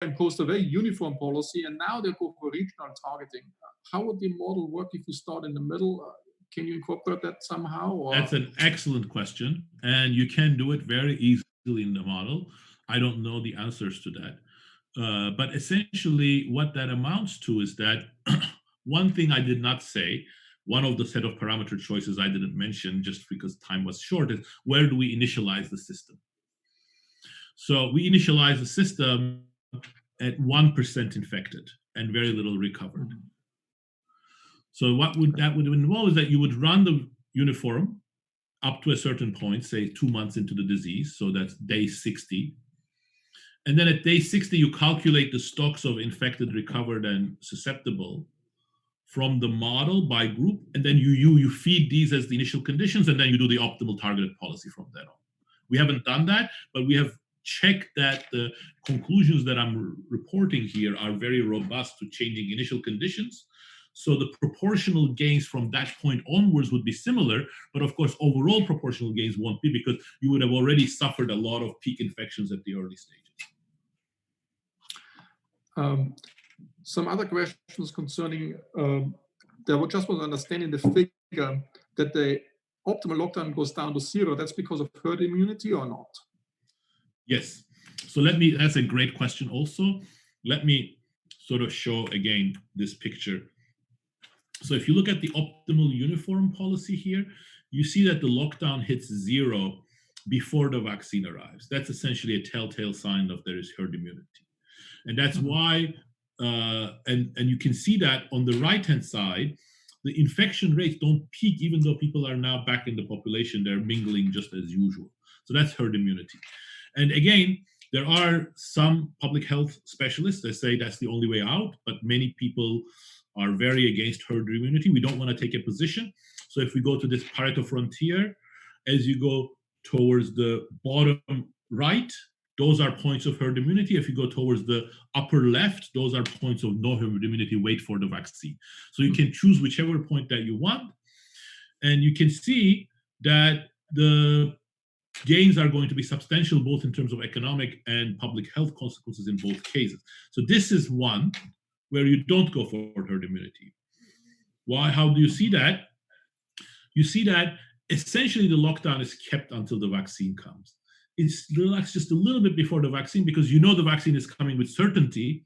imposed a very uniform policy, and now they go for regional targeting. How would the model work if you start in the middle? Can you incorporate that somehow? Or? That's an excellent question, and you can do it very easily in the model. I don't know the answers to that. But essentially, what that amounts to is that one thing I did not say, one of the set of parameter choices I didn't mention just because time was short, is where do we initialize the system? So we initialize the system at 1% infected and very little recovered. So what that would involve is that you would run the uniform up to a certain point, say 2 months into the disease, so that's day 60. And then at day 60, you calculate the stocks of infected, recovered, and susceptible from the model by group, and then you feed these as the initial conditions, and then you do the optimal targeted policy from then on. We haven't done that, but we have checked that the conclusions that I'm reporting here are very robust to changing initial conditions. So the proportional gains from that point onwards would be similar, but of course, overall proportional gains won't be because you would have already suffered a lot of peak infections at the early stages. Some other questions concerning, there just was understanding the figure that the optimal lockdown goes down to 0. That's because of herd immunity or not? Yes. So that's a great question also. Let me sort of show again this picture. So if you look at the optimal uniform policy here, you see that the lockdown hits 0 before the vaccine arrives. That's essentially a telltale sign of there is herd immunity. And that's why, and you can see that on the right-hand side, the infection rates don't peak even though people are now back in the population, they're mingling just as usual. So that's herd immunity. And again, there are some public health specialists that say that's the only way out, but many people are very against herd immunity. We don't want to take a position. So if we go to this Pareto frontier, as you go towards the bottom right, those are points of herd immunity. If you go towards the upper left, those are points of no herd immunity, wait for the vaccine. So you can choose whichever point that you want. And you can see that the gains are going to be substantial, both in terms of economic and public health consequences in both cases. So this is one where you don't go for herd immunity. Why? How do you see that? You see that essentially the lockdown is kept until the vaccine comes. It's relaxed just a little bit before the vaccine because you know the vaccine is coming with certainty,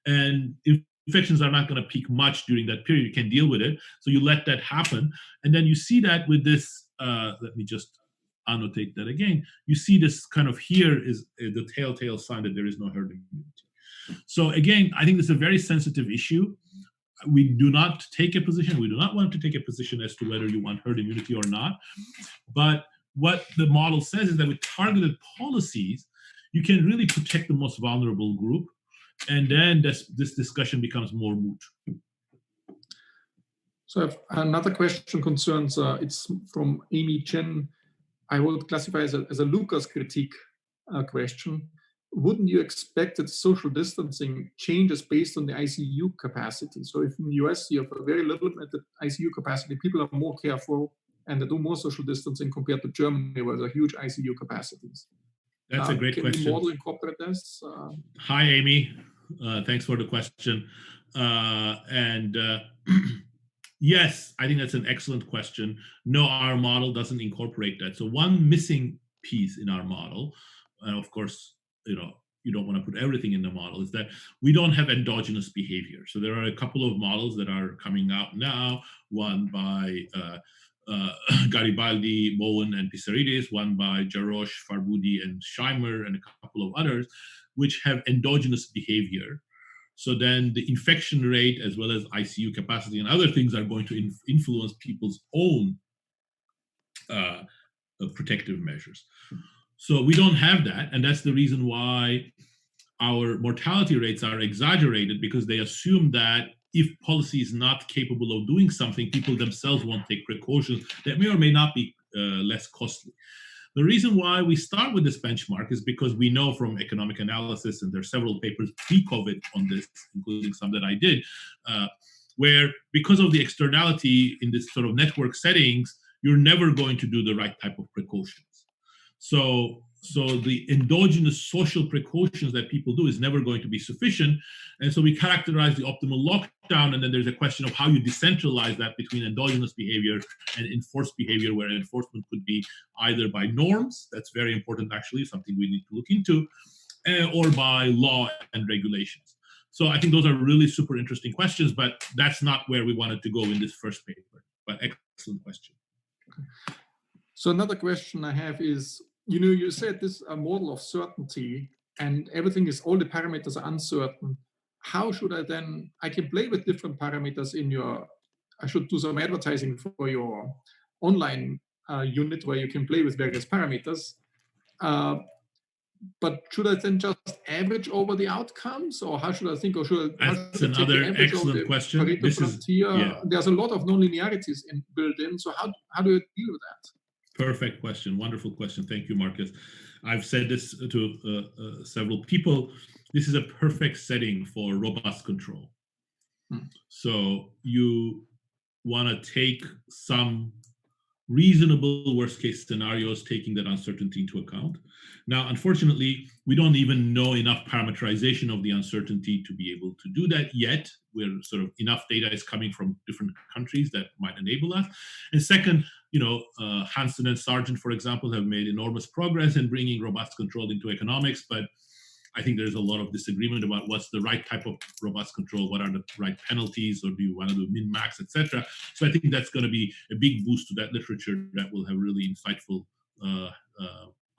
and infections are not going to peak much during that period. You can deal with it. So you let that happen. And then you see that with this, let me just annotate that again. You see this kind of here is the telltale sign that there is no herd immunity. So again, I think this is a very sensitive issue. We do not take a position. We do not want to take a position as to whether you want herd immunity or not. But what the model says is that with targeted policies, you can really protect the most vulnerable group. And then this discussion becomes more moot. So another question concerns, it's from Amy Chen. I would classify as a Lucas critique question. Wouldn't you expect that social distancing changes based on the ICU capacity? So if in the US you have a very limited ICU capacity, people are more careful and they do more social distancing compared to Germany, where there are huge ICU capacities. That's a great question. Can the model incorporate this? Hi, Amy. Thanks for the question. Yes, I think that's an excellent question. No, our model doesn't incorporate that. So one missing piece in our model, and of course, you don't want to put everything in the model, is that we don't have endogenous behavior. So there are a couple of models that are coming out now, one by Garibaldi, Bowen, and Pissaridis, one by Jarosh, Farboudi, and Scheimer, and a couple of others, which have endogenous behavior. So then the infection rate, as well as ICU capacity and other things, are going to influence people's own protective measures. So we don't have that, and that's the reason why our mortality rates are exaggerated, because they assume that if policy is not capable of doing something, people themselves won't take precautions that may or may not be less costly. The reason why we start with this benchmark is because we know from economic analysis, and there are several papers pre-COVID on this, including some that I did, where because of the externality in this sort of network settings, you're never going to do the right type of precautions. So so the endogenous social precautions that people do is never going to be sufficient. And so we characterize the optimal lockdown, and then there's a question of how you decentralize that between endogenous behavior and enforced behavior, where enforcement could be either by norms, that's very important actually, something we need to look into, or by law and regulations. So I think those are really super interesting questions, but that's not where we wanted to go in this first paper, but excellent question. So another question I have is, you said this is a model of certainty and everything is, all the parameters are uncertain. How should I can play with different parameters I should do some advertising for your online unit where you can play with various parameters. But should I then just average over the outcomes, or how should I think? Or that's another excellent question. There's a lot of non-linearities built in. So how do you deal with that? Perfect question. Wonderful question. Thank you, Marcus. I've said this to several people. This is a perfect setting for robust control. So you want to take some reasonable worst case scenarios, taking that uncertainty into account. Now, unfortunately, we don't even know enough parameterization of the uncertainty to be able to do that yet. We're sort of, enough data is coming from different countries that might enable us. And second, Hansen and Sargent, for example, have made enormous progress in bringing robust control into economics, but I think there's a lot of disagreement about what's the right type of robust control, what are the right penalties, or do you want to do min-max, etc. So I think that's going to be a big boost to that literature that will have really insightful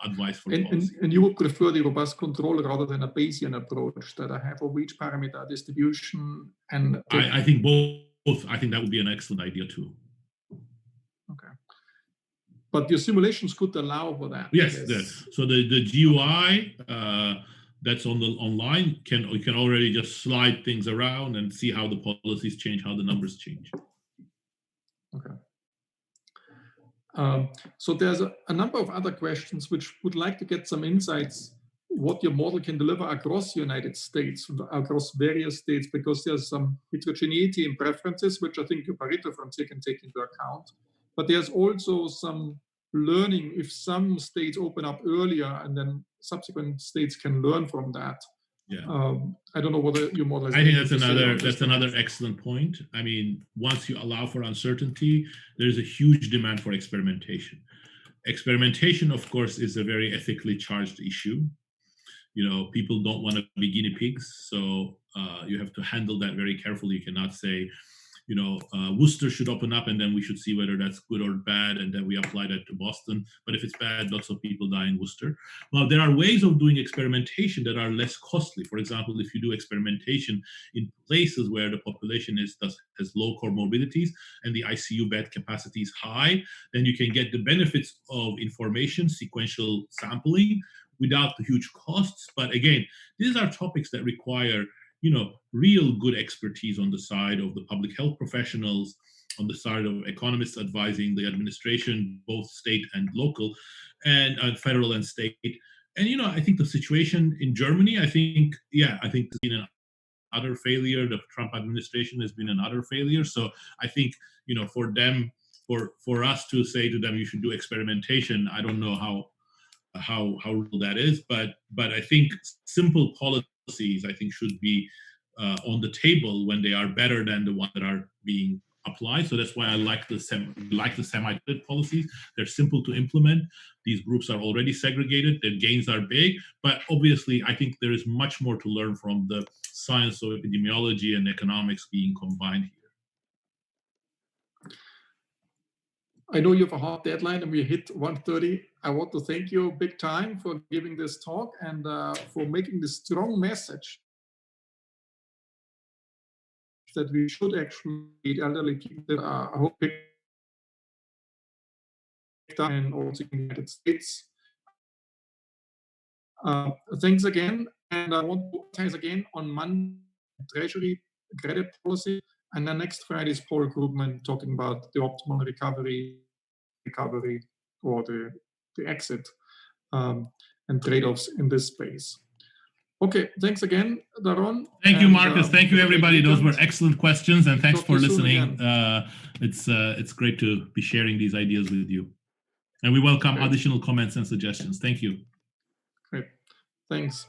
advice for policy. And you would prefer the robust control rather than a Bayesian approach that I have of each parameter distribution? And I think both. I think that would be an excellent idea too. Okay. But your simulations could allow for that. Yes. So the GUI that's online you can already just slide things around and see how the policies change, how the numbers change. Okay. So there's a number of other questions which would like to get some insights what your model can deliver across the United States, across various states, because there's some heterogeneity in preferences, which I think your Pareto frontier can take into account. But there's also some learning if some states open up earlier and then subsequent states can learn from that. Yeah. I don't know whether your model is. I think that's another excellent point. I mean, once you allow for uncertainty, there's a huge demand for experimentation. Experimentation, of course, is a very ethically charged issue. People don't want to be guinea pigs, so you have to handle that very carefully. You cannot say, Worcester should open up and then we should see whether that's good or bad, and then we apply that to Boston. But if it's bad, lots of people die in Worcester. Well, there are ways of doing experimentation that are less costly. For example, if you do experimentation in places where the population has low comorbidities and the ICU bed capacity is high, then you can get the benefits of information, sequential sampling, without the huge costs. But again, these are topics that require real good expertise on the side of the public health professionals, on the side of economists advising the administration, both state and local, and federal and state. And, I think the situation in Germany, I think there's been an utter failure. The Trump administration has been an utter failure. So I think, for them, for us to say to them, you should do experimentation, I don't know how real that is, but I think simple policies, I think, should be on the table when they are better than the ones that are being applied. So that's why I like the semi-split policies. They're simple to implement. These groups are already segregated. Their gains are big, but obviously I think there is much more to learn from the science of epidemiology and economics being combined here. I know you have a hard deadline and we hit 1:30. I want to thank you big time for giving this talk and for making this strong message that we should actually eat elderly people that are and also in the United States. Thanks again. And I want to thanks again on Monday, Treasury credit policy. And then next Friday is Paul Krugman talking about the optimal recovery or the exit and trade-offs in this space. Okay, thanks again, Daron. Thank you, Marcus. Thank you, everybody. Those were excellent questions, and thanks for listening. It's great to be sharing these ideas with you. And we welcome additional comments and suggestions. Thank you. Thanks.